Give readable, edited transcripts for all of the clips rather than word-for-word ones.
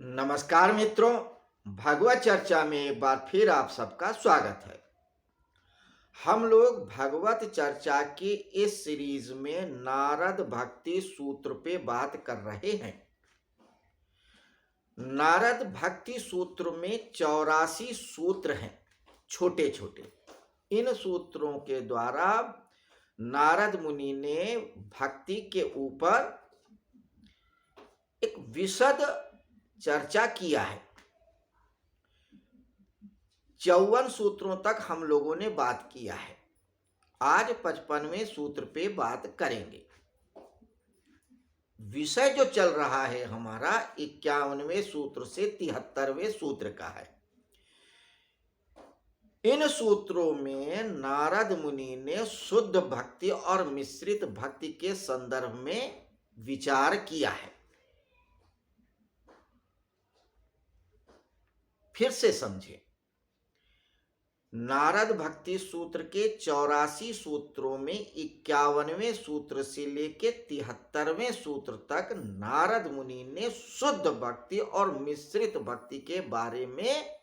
नमस्कार मित्रों, भगवत चर्चा में एक बार फिर आप सबका स्वागत है। हम लोग भगवत चर्चा की इस सीरीज में नारद भक्ति सूत्र पे बात कर रहे हैं। नारद भक्ति सूत्र में 84 सूत्र हैं, छोटे छोटे। इन सूत्रों के द्वारा नारद मुनि ने भक्ति के ऊपर एक विशद चर्चा किया है। 54 सूत्रों तक हम लोगों ने बात किया है। आज 55वें सूत्र पे बात करेंगे। विषय जो चल रहा है हमारा 51वें सूत्र से 73वें सूत्र का है। इन सूत्रों में नारद मुनि ने शुद्ध भक्ति और मिश्रित भक्ति के संदर्भ में विचार किया है। फिर से समझें, नारद भक्ति सूत्र के 84 सूत्रों में 51वें सूत्र से लेके 73वें सूत्र तक नारद मुनि ने शुद्ध भक्ति और मिश्रित भक्ति के बारे में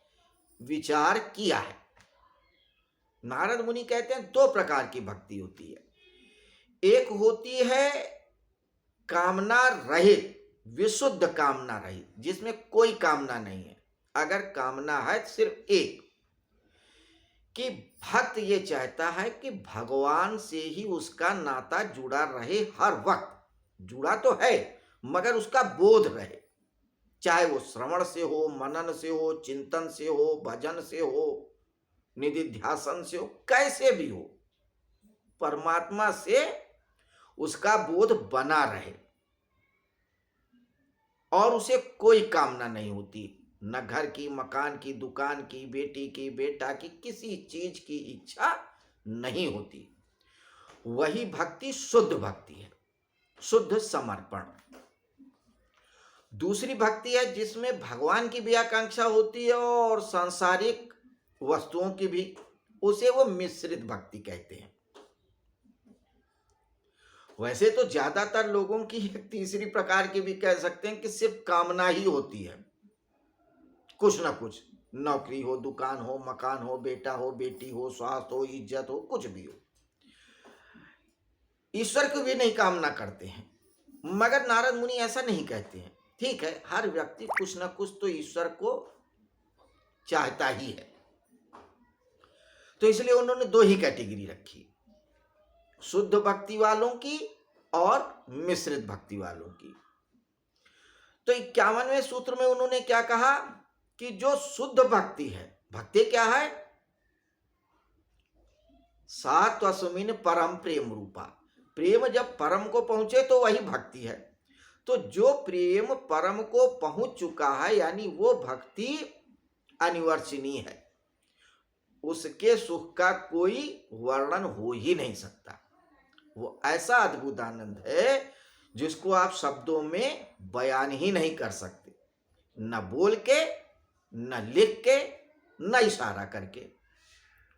विचार किया है। नारद मुनि कहते हैं दो प्रकार की भक्ति होती है। एक होती है कामना रहित, विशुद्ध कामना रहित, जिसमें कोई कामना नहीं है। अगर कामना है सिर्फ एक, कि भक्त ये चाहता है कि भगवान से ही उसका नाता जुड़ा रहे, हर वक्त जुड़ा तो है मगर उसका बोध रहे, चाहे वो श्रवण से हो, मनन से हो, चिंतन से हो, भजन से हो, निधिध्यासन से हो, कैसे भी हो, परमात्मा से उसका बोध बना रहे और उसे कोई कामना नहीं होती, न घर की, मकान की, दुकान की, बेटी की, बेटा की, किसी चीज की इच्छा नहीं होती। वही भक्ति शुद्ध भक्ति है, शुद्ध समर्पण। दूसरी भक्ति है जिसमें भगवान की भी आकांक्षा होती है और सांसारिक वस्तुओं की भी, उसे वो मिश्रित भक्ति कहते हैं। वैसे तो ज्यादातर लोगों की एक तीसरी प्रकार की भी कह सकते हैं कि सिर्फ कामना ही होती है, कुछ ना कुछ, नौकरी हो, दुकान हो, मकान हो, बेटा हो, बेटी हो, स्वास्थ्य हो, इज्जत हो, कुछ भी हो। ईश्वर की भी नहीं कामना करते हैं, मगर नारद मुनि ऐसा नहीं कहते हैं। ठीक है, हर व्यक्ति कुछ ना कुछ तो ईश्वर को चाहता ही है, तो इसलिए उन्होंने दो ही कैटेगरी रखी, शुद्ध भक्ति वालों की और मिश्रित भक्ति वालों की। तो 51वें सूत्र में उन्होंने क्या कहा कि जो शुद्ध भक्ति है, भक्ति क्या है? सात्वसुमिन परम प्रेम रूपा। प्रेम जब परम को पहुंचे तो वही भक्ति है। तो जो प्रेम परम को पहुंच चुका है, यानी वो भक्ति अनिवर्चनीय है, उसके सुख का कोई वर्णन हो ही नहीं सकता। वो ऐसा अद्भुत आनंद है जिसको आप शब्दों में बयान ही नहीं कर सकते, न बोल के, न लिख के, न इशारा करके,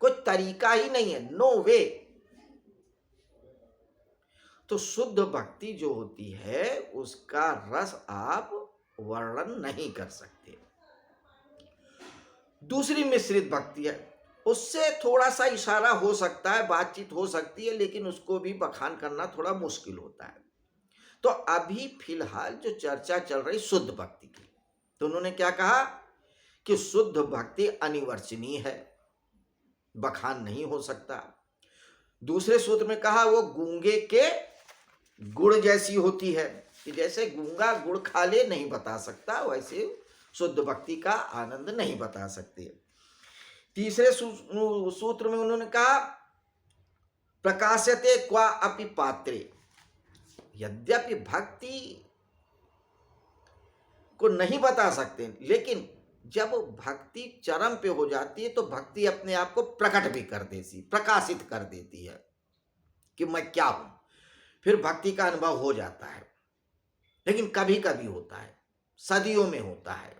कोई तरीका ही नहीं है, नो वे। तो शुद्ध भक्ति जो होती है उसका रस आप वर्णन नहीं कर सकते। दूसरी मिश्रित भक्ति है, उससे थोड़ा सा इशारा हो सकता है, बातचीत हो सकती है, लेकिन उसको भी बखान करना थोड़ा मुश्किल होता है। तो अभी फिलहाल जो चर्चा चल रही शुद्ध भक्ति की, तो उन्होंने क्या कहा कि शुद्ध भक्ति अनिवर्चनीय है, बखान नहीं हो सकता। दूसरे सूत्र में कहा वो गूंगे के गुड़ जैसी होती है, कि जैसे गूंगा गुड़ खा ले नहीं बता सकता, वैसे शुद्ध भक्ति का आनंद नहीं बता सकते। तीसरे सूत्र में उन्होंने कहा प्रकाशते क्वा अपि पात्रे। यद्यपि भक्ति को नहीं बता सकते, लेकिन जब भक्ति चरम पे हो जाती है तो भक्ति अपने आप को प्रकट भी कर देती, प्रकाशित कर देती है कि मैं क्या हूं। फिर भक्ति का अनुभव हो जाता है, लेकिन कभी कभी होता है, सदियों में होता है,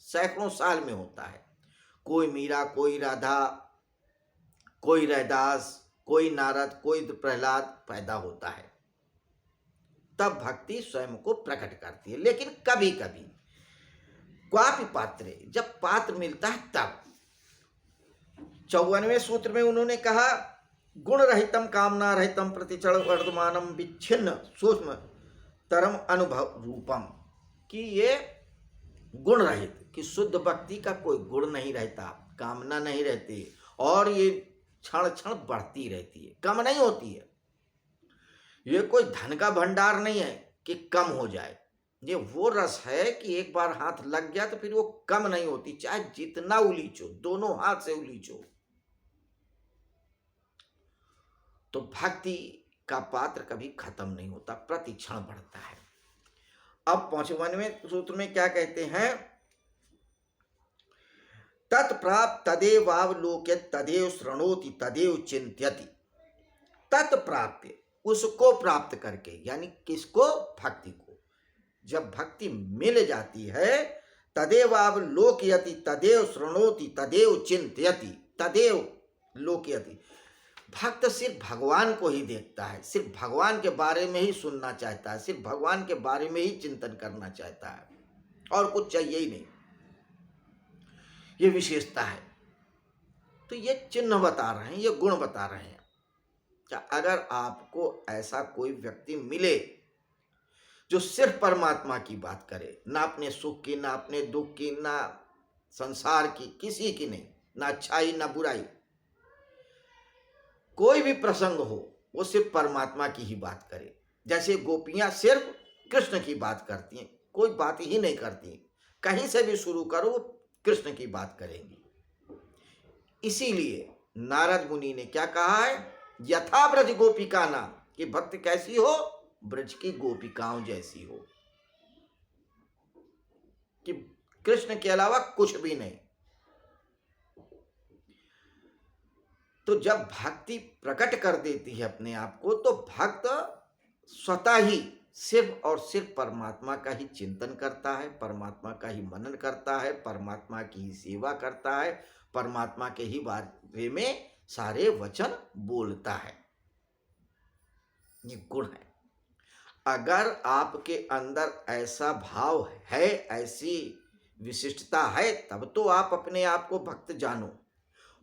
सैकड़ों साल में होता है। कोई मीरा, कोई राधा, कोई रैदास, कोई नारद, कोई प्रहलाद पैदा होता है, तब भक्ति स्वयं को प्रकट करती है। लेकिन कभी कभी क्वापि पात्रे, जब पात्र मिलता है तब। 54वें सूत्र में उन्होंने कहा गुण रहितम कामना रहितम प्रतिचल वर्तमानम विच्छिन्न सूक्ष्म तरम अनुभव रूपम, कि ये गुण रहित, कि शुद्ध भक्ति का कोई गुण नहीं रहता, कामना नहीं रहती, और ये क्षण क्षण बढ़ती रहती है, कम नहीं होती है। ये कोई धन का भंडार नहीं है कि कम हो जाए। ये वो रस है कि एक बार हाथ लग गया तो फिर वो कम नहीं होती, चाहे जितना उलीचो, दोनों हाथ से उलीचो। तो भक्ति का पात्र कभी खत्म नहीं होता, प्रति क्षण बढ़ता है। अब 55वें सूत्र में क्या कहते हैं, तत्प्राप्त तदेवावलोक्य तदेव शृणोति तदेव चिंत्यति। तत्प्राप्य, उसको प्राप्त करके, यानी किसको, भक्ति को। जब भक्ति मिल जाती है, तदेवावलोकयति तदेव शृणोति तदेव चिंत्यति, तदेव लोकयति। भक्त सिर्फ भगवान को ही देखता है, सिर्फ भगवान के बारे में ही सुनना चाहता है, सिर्फ भगवान के बारे में ही चिंतन करना चाहता है, और कुछ चाहिए ही नहीं। ये विशेषता है। तो ये चिन्ह बता रहे हैं, ये गुण बता रहे हैं। क्या अगर आपको ऐसा कोई व्यक्ति मिले जो सिर्फ परमात्मा की बात करे, ना अपने सुख की, ना अपने दुख की, ना संसार की, किसी की नहीं, ना अच्छाई ना बुराई, कोई भी प्रसंग हो वो सिर्फ परमात्मा की ही बात करे। जैसे गोपियां सिर्फ कृष्ण की बात करती हैं, कोई बात ही नहीं करती, कहीं से भी शुरू करो कृष्ण की बात करेंगी। इसीलिए नारद मुनि ने क्या कहा है, यथा ब्रज गोपिका नाम, कि भक्त कैसी हो, ब्रज की गोपिकाओं जैसी हो, कि कृष्ण के अलावा कुछ भी नहीं। तो जब भक्ति प्रकट कर देती है अपने आप को, तो भक्त स्वतः ही सिर्फ और सिर्फ परमात्मा का ही चिंतन करता है, परमात्मा का ही मनन करता है, परमात्मा की ही सेवा करता है, परमात्मा के ही बारे में सारे वचन बोलता है। ये गुण है। अगर आपके अंदर ऐसा भाव है, ऐसी विशिष्टता है, तब तो आप अपने आप को भक्त जानो,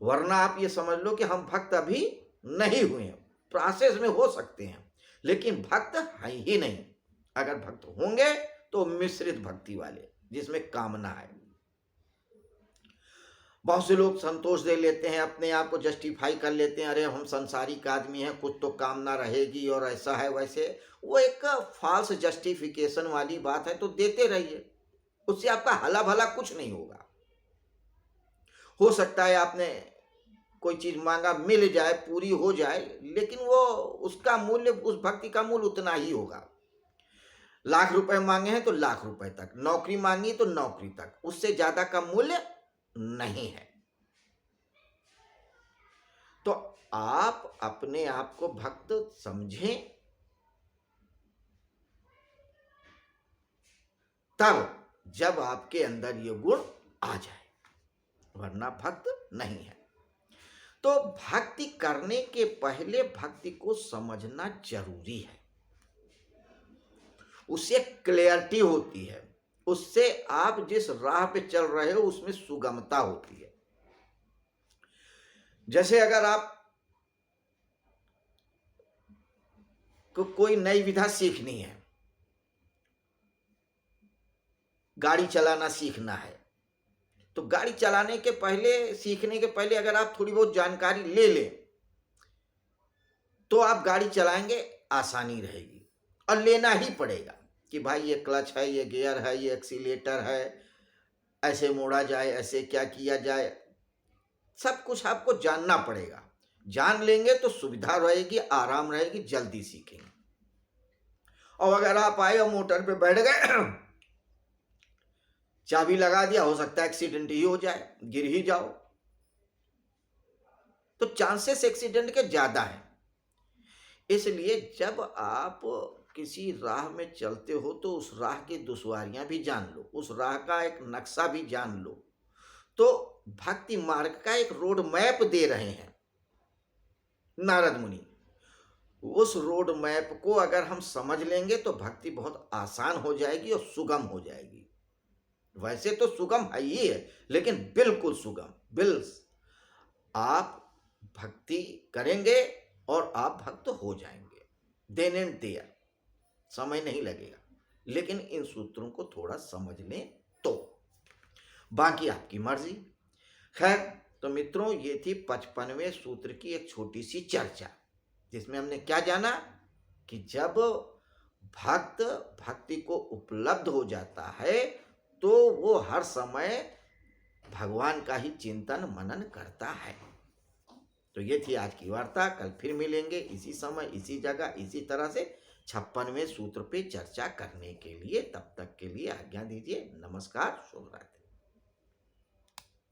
वरना आप ये समझ लो कि हम भक्त अभी नहीं हुए हैं, प्रोसेस में हो सकते हैं, लेकिन भक्त है ही नहीं। अगर भक्त होंगे तो मिश्रित भक्ति वाले, जिसमें कामना है। बहुत से लोग संतोष दे लेते हैं, अपने आप को जस्टिफाई कर लेते हैं, अरे हम संसारिक आदमी हैं, कुछ तो कामना रहेगी और ऐसा है वैसे। वो एक फॉल्स जस्टिफिकेशन वाली बात है, तो देते रहिए, उससे आपका हला भला कुछ नहीं होगा। हो सकता है आपने कोई चीज मांगा, मिल जाए, पूरी हो जाए, लेकिन वो उसका मूल्य, उस भक्ति का मूल्य उतना ही होगा। लाख रुपए मांगे हैं तो लाख रुपए तक, नौकरी मांगी तो नौकरी तक, उससे ज्यादा का मूल्य नहीं है। तो आप अपने आप को भक्त समझें, तब जब आपके अंदर ये गुण आ जाए, वरना भक्त नहीं है। तो भक्ति करने के पहले भक्ति को समझना जरूरी है, उससे क्लैरिटी होती है, उससे आप जिस राह पे चल रहे हो उसमें सुगमता होती है। जैसे अगर आप को कोई नई विधा सीखनी है, गाड़ी चलाना सीखना है, तो गाड़ी चलाने के पहले, सीखने के पहले अगर आप थोड़ी बहुत जानकारी ले लें, तो आप गाड़ी चलाएंगे, आसानी रहेगी। और लेना ही पड़ेगा कि भाई ये क्लच है, ये गियर है, ये एक्सीलेटर है, ऐसे मोड़ा जाए, ऐसे क्या किया जाए, सब कुछ आपको जानना पड़ेगा। जान लेंगे तो सुविधा रहेगी, आराम रहेगी, जल्दी सीखेंगे। और अगर आप आए और मोटर पे बैठ गए, चाबी लगा दिया, हो सकता है एक्सीडेंट ही हो जाए, गिर ही जाओ, तो चांसेस एक्सीडेंट के ज्यादा है। इसलिए जब आप किसी राह में चलते हो तो उस राह की दुश्वारियां भी जान लो, उस राह का एक नक्शा भी जान लो। तो भक्ति मार्ग का एक रोड मैप दे रहे हैं नारद मुनि। उस रोड मैप को अगर हम समझ लेंगे तो भक्ति बहुत आसान हो जाएगी और सुगम हो जाएगी। वैसे तो सुगम है ही है, लेकिन बिल्कुल सुगम, आप भक्ति करेंगे और आप भक्त हो जाएंगे, देन एंड देयर, समय नहीं लगेगा। लेकिन इन सूत्रों को थोड़ा समझ लें तो, बाकी आपकी मर्जी। खैर, तो मित्रों, ये थी 55वें सूत्र की एक छोटी सी चर्चा, जिसमें हमने क्या जाना कि जब भक्त भक्ति को उपलब्ध हो जाता है तो वो हर समय भगवान का ही चिंतन मनन करता है। तो ये थी आज की वार्ता। कल फिर मिलेंगे इसी समय, इसी जगह, इसी तरह से 56वें सूत्र पे चर्चा करने के लिए। तब तक के लिए आज्ञा दीजिए। नमस्कार, शुभ रात्रि।